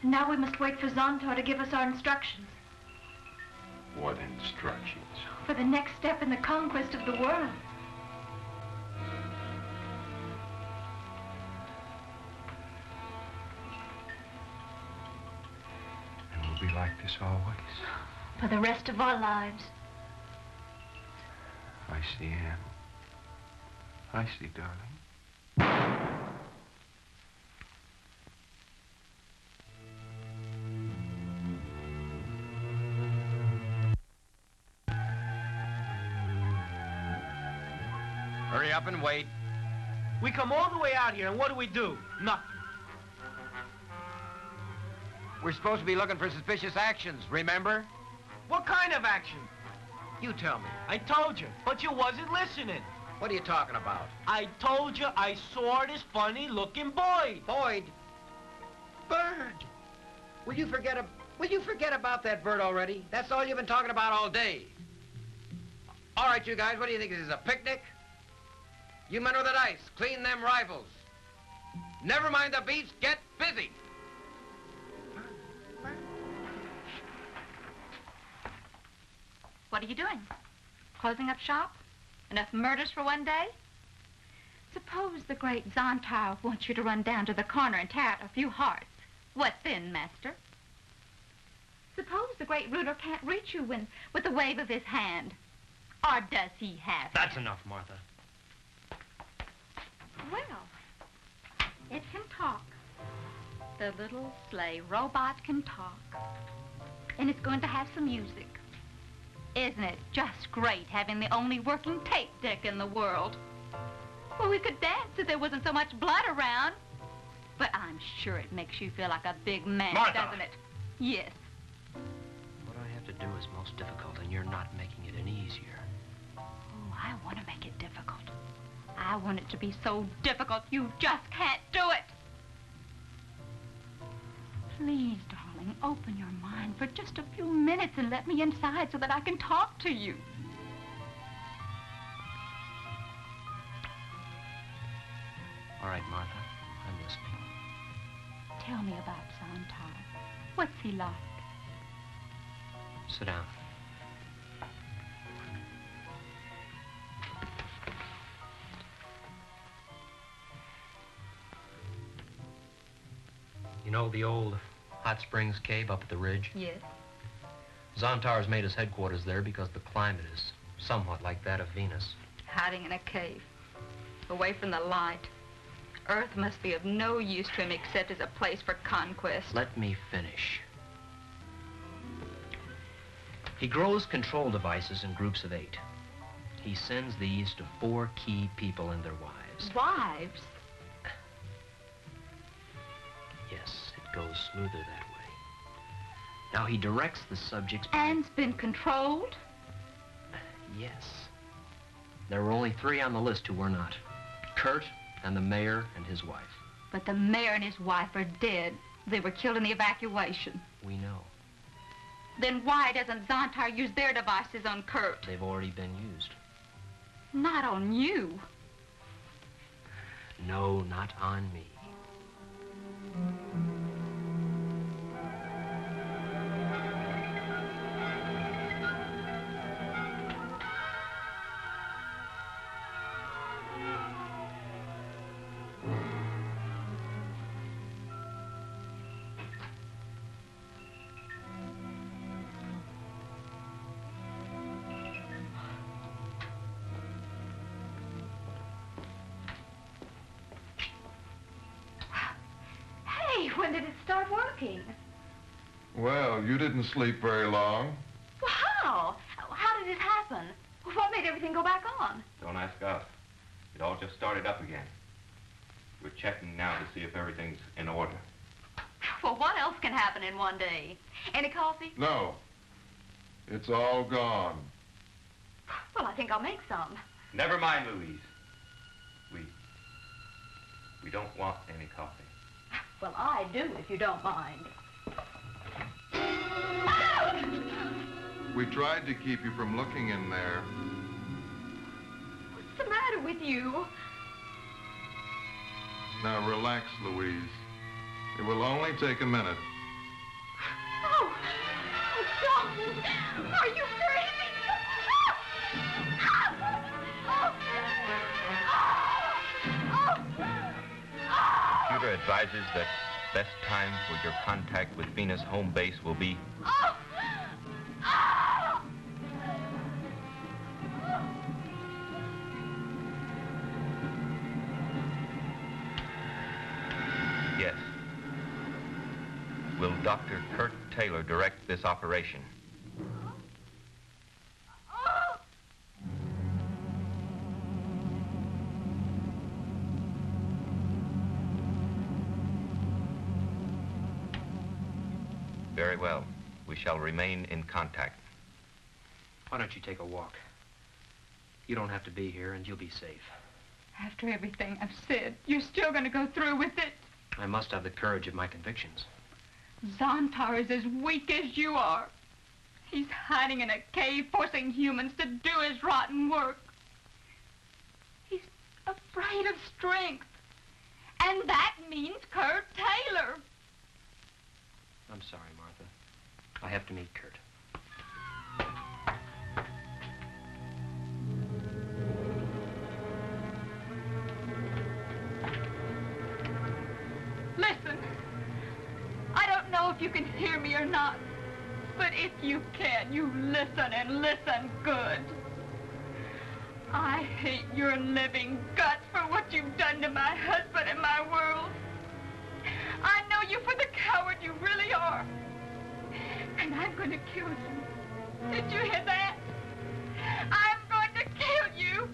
And now we must wait for Zontar to give us our instructions. What instructions? For the next step in the conquest of the world. And we'll be like this always. For the rest of our lives. I see, Ann. I see, darling. Hurry up and wait. We come all the way out here, and what do? Nothing. We're supposed to be looking for suspicious actions, remember? What kind of action? You tell me. I told you, but you wasn't listening. What are you talking about? I told you I saw this funny-looking boy. Boyd? Bird! Will you forget about that bird already? That's all you've been talking about all day. All right, you guys, what do you think? This is a picnic? You men with the dice, clean them rifles. Never mind the beats, get busy. What are you doing? Closing up shop? Enough murders for one day? Suppose the great Zontar wants you to run down to the corner and tear out a few hearts. What then, master? Suppose the great ruler can't reach you with a wave of his hand. Or does he have to? That's enough, Martha. Well, let him talk. The little sleigh robot can talk. And it's going to have some music. Isn't it just great having the only working tape deck in the world? Well, we could dance if there wasn't so much blood around. But I'm sure it makes you feel like a big man, Martha! doesn't it? Yes. What I have to do is most difficult, and you're not making it any easier. Oh, I want to make it difficult. I want it to be so difficult you just can't do it. Please, darling, open your mind for just a few minutes and let me inside so that I can talk to you. All right, Martha, I'm listening. Tell me about Zontar. What's he like? Sit down. You know the old Hot Springs cave up at the ridge? Yes. Zontar's made his headquarters there because the climate is somewhat like that of Venus. Hiding in a cave, away from the light. Earth must be of no use to him except as a place for conquest. Let me finish. He grows control devices in groups of 8. He sends these to 4 key people and their wives. Wives? Yes, it goes smoother that way. Now he directs the subjects... Anne's been controlled? Yes. There were only 3 on the list who were not. Kurt and the mayor and his wife. But the mayor and his wife are dead. They were killed in the evacuation. We know. Then why doesn't Zontar use their devices on Kurt? They've already been used. Not on you. No, not on me. When did it start working? Well, you didn't sleep very long. Well, how? How did it happen? What made everything go back on? Don't ask us. It all just started up again. We're checking now to see if everything's in order. Well, what else can happen in one day? Any coffee? No. It's all gone. Well, I think I'll make some. Never mind, Louise. We don't want any coffee. Well, I do, if you don't mind. We tried to keep you from looking in there. What's the matter with you? Now relax, Louise. It will only take a minute. Oh, darling, are you crazy? Computer advises that best time for your contact with Venus home base will be... Yes. Will Dr. Kurt Taylor direct this operation? Very well. We shall remain in contact. Why don't you take a walk? You don't have to be here, and you'll be safe. After everything I've said, you're still going to go through with it? I must have the courage of my convictions. Zontar is as weak as you are. He's hiding in a cave, forcing humans to do his rotten work. He's afraid of strength. And that means Kurt Taylor. I'm sorry, Martha. I have to meet Kurt. Listen. I don't know if you can hear me or not, but if you can, you listen and listen good. I hate your living guts for what you've done to my husband and my world. I know you for the coward you really are. And I'm going to kill you. Did you hear that? I'm going to kill you.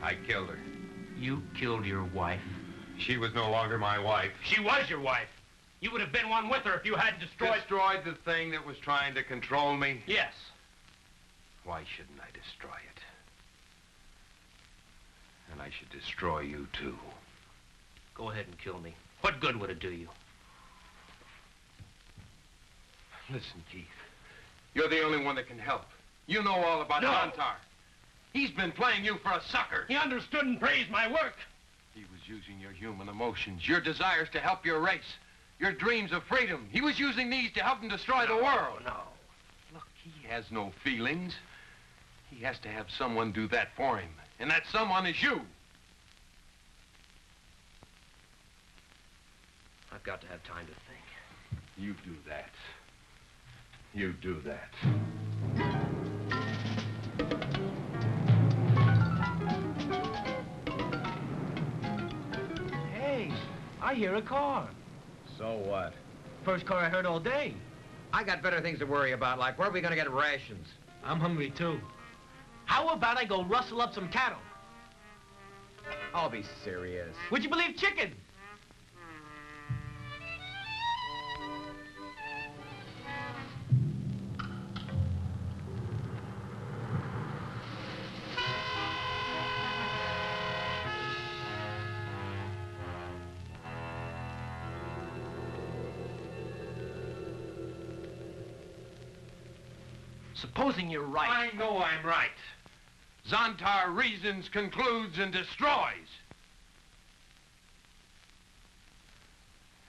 I killed her. You killed your wife? She was no longer my wife. She was your wife. You would have been one with her if you hadn't destroyed... Destroyed the thing that was trying to control me? Yes. Why shouldn't I destroy it? And I should destroy you, too. Go ahead and kill me. What good would it do you? Listen, Keith. You're the only one that can help. You know all about Zontar. He's been playing you for a sucker. He understood and praised my work. He was using your human emotions, your desires to help your race, your dreams of freedom. He was using these to help him destroy the world. No. Look, he has no feelings. He has to have someone do that for him. And that someone is you. I've got to have time to think. You do that. You do that. Hey, I hear a car. So what? First car I heard all day. I got better things to worry about, like where are we gonna get rations? I'm hungry, too. How about I go rustle up some cattle? I'll be serious. Would you believe chicken? Supposing you're right. I know I'm right. Zontar reasons, concludes, and destroys.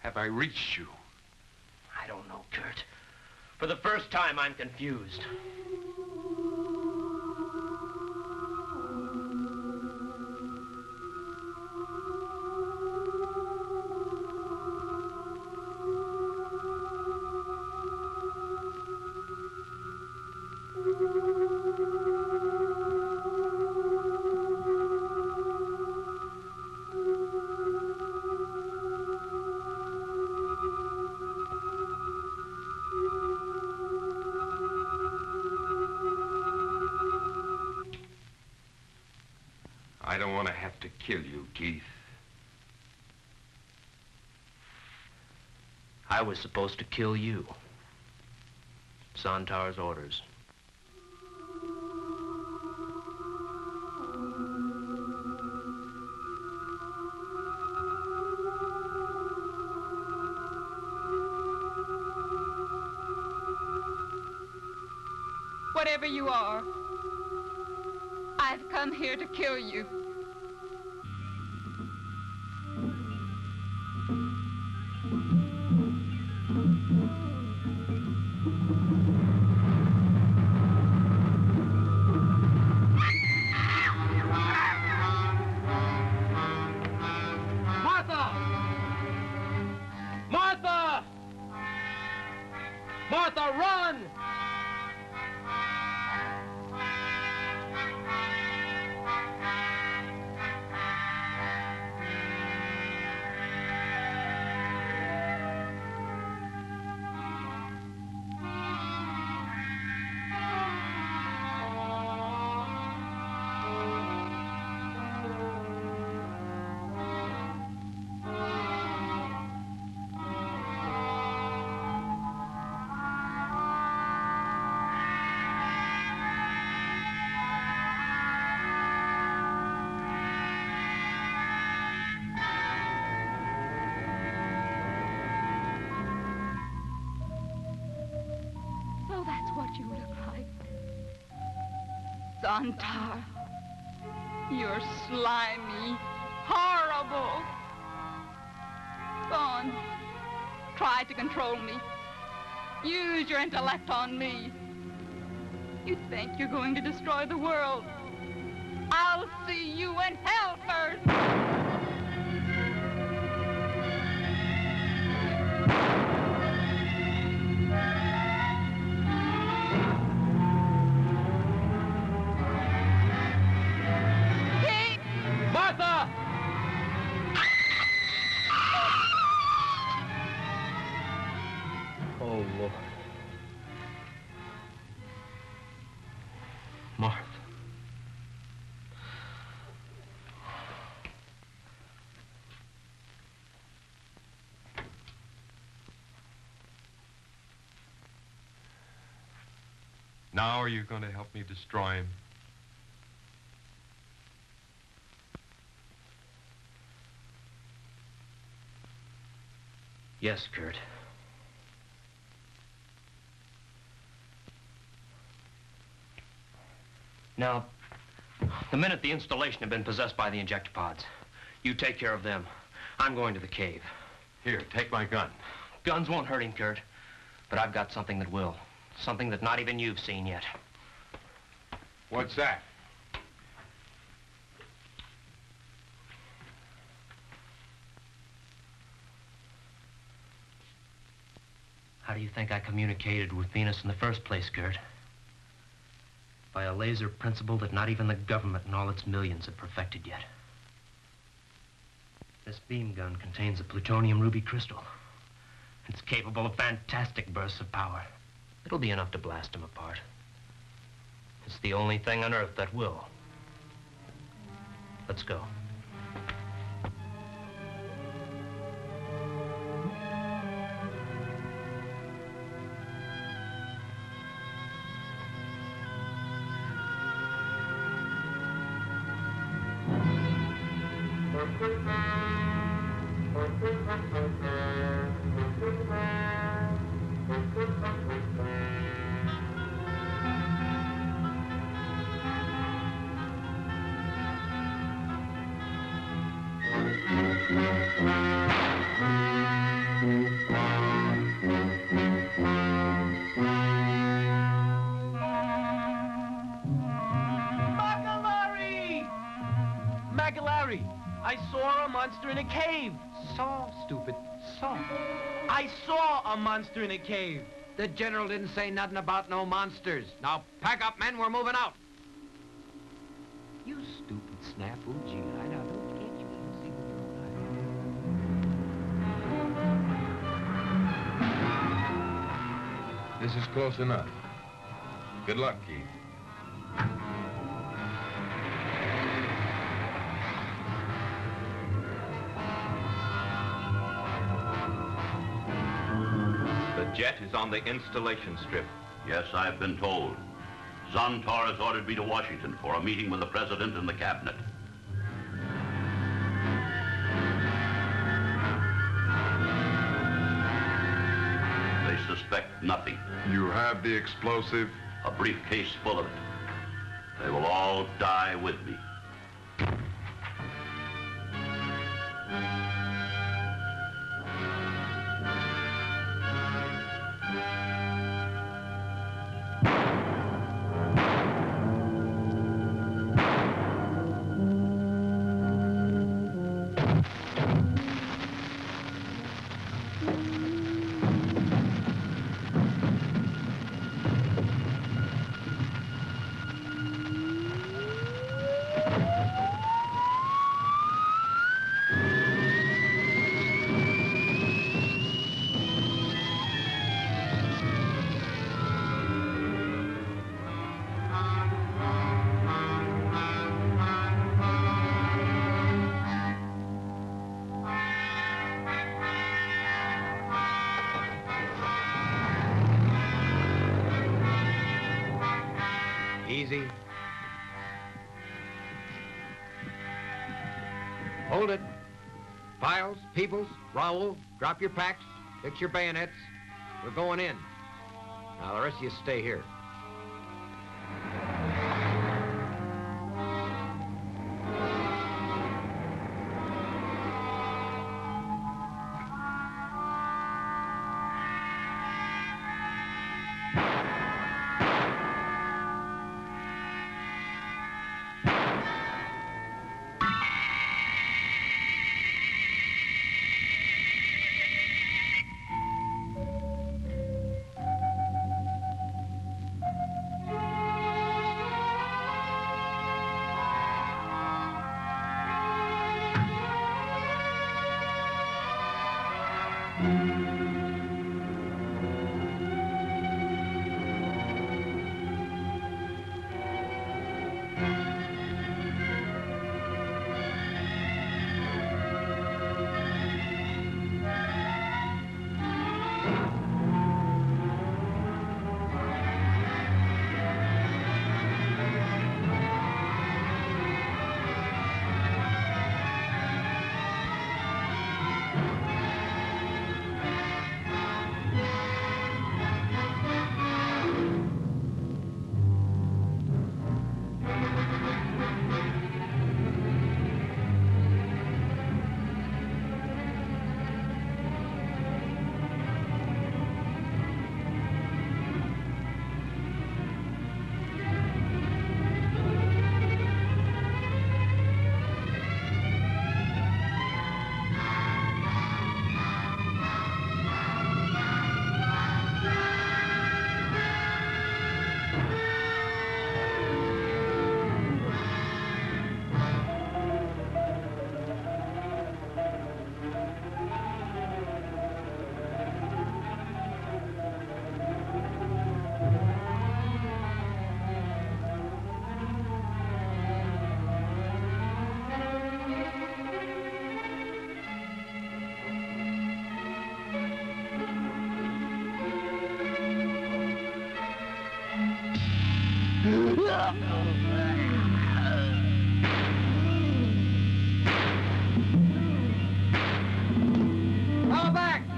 Have I reached you? I don't know, Kurt. For the first time, I'm confused. I don't want to have to kill you, Keith. I was supposed to kill you. Zontar's orders. Whatever you are, I've come here to kill you. Martha! Martha! Martha, run! Zontar. You're slimy, horrible. Go on. Try to control me. Use your intellect on me. You think you're going to destroy the world. I'll see you in hell first. Martha! Oh, Lord. Martha. Now are you going to help me destroy him? Yes, Kurt. Now, the minute the installation had been possessed by the injector pods, you take care of them. I'm going to the cave. Here, take my gun. Guns won't hurt him, Kurt. But I've got something that will. Something that not even you've seen yet. What's that? How do you think I communicated with Venus in the first place, Kurt? By a laser principle that not even the government and all its millions have perfected yet. This beam gun contains a plutonium ruby crystal. It's capable of fantastic bursts of power. It'll be enough to blast them apart. It's the only thing on Earth that will. Let's go. I saw a monster in a cave. Saw, stupid, saw. I saw a monster in a cave. The general didn't say nothing about no monsters. Now, pack up, men, we're moving out. You stupid snafu, gee, I know. Can't you even see with your own eyes? This is close enough. Good luck, Keith. The jet is on the installation strip. Yes, I've been told. Zontar has ordered me to Washington for a meeting with the president and the cabinet. They suspect nothing. You have the explosive? A briefcase full of it. They will all die with me. Easy. Hold it. Files, Peoples, Raoul, drop your packs, fix your bayonets. We're going in. Now, the rest of you stay here.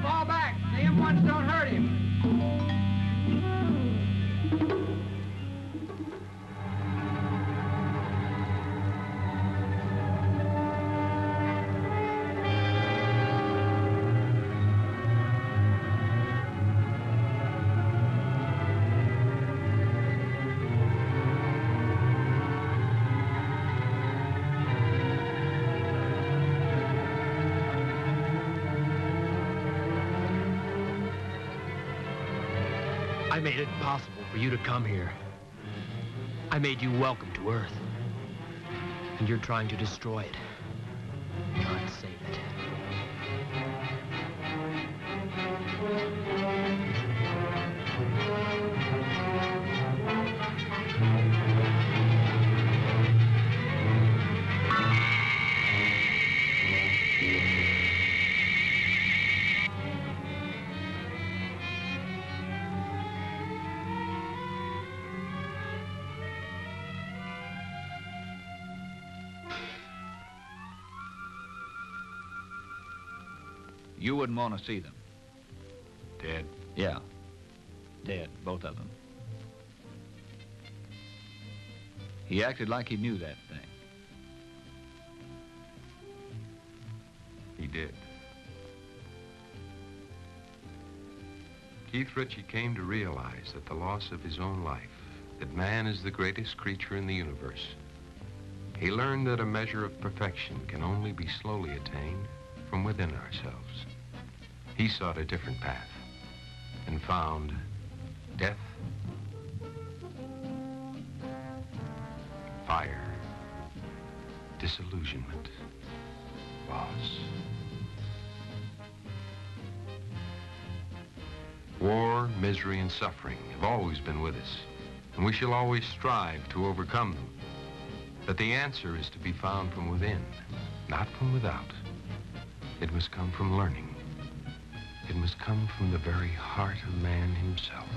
Fall back. The M1s don't hurt him. I made it possible for you to come here. I made you welcome to Earth. And you're trying to destroy it. Not save it. You wouldn't want to see them. Dead? Yeah. Dead, both of them. He acted like he knew that thing. He did. Keith Ritchie came to realize that the loss of his own life, that man is the greatest creature in the universe. He learned that a measure of perfection can only be slowly attained from within ourselves. He sought a different path and found death, fire, disillusionment, loss. War, misery, and suffering have always been with us, and we shall always strive to overcome them. But the answer is to be found from within, not from without. It must come from learning. It must come from the very heart of man himself.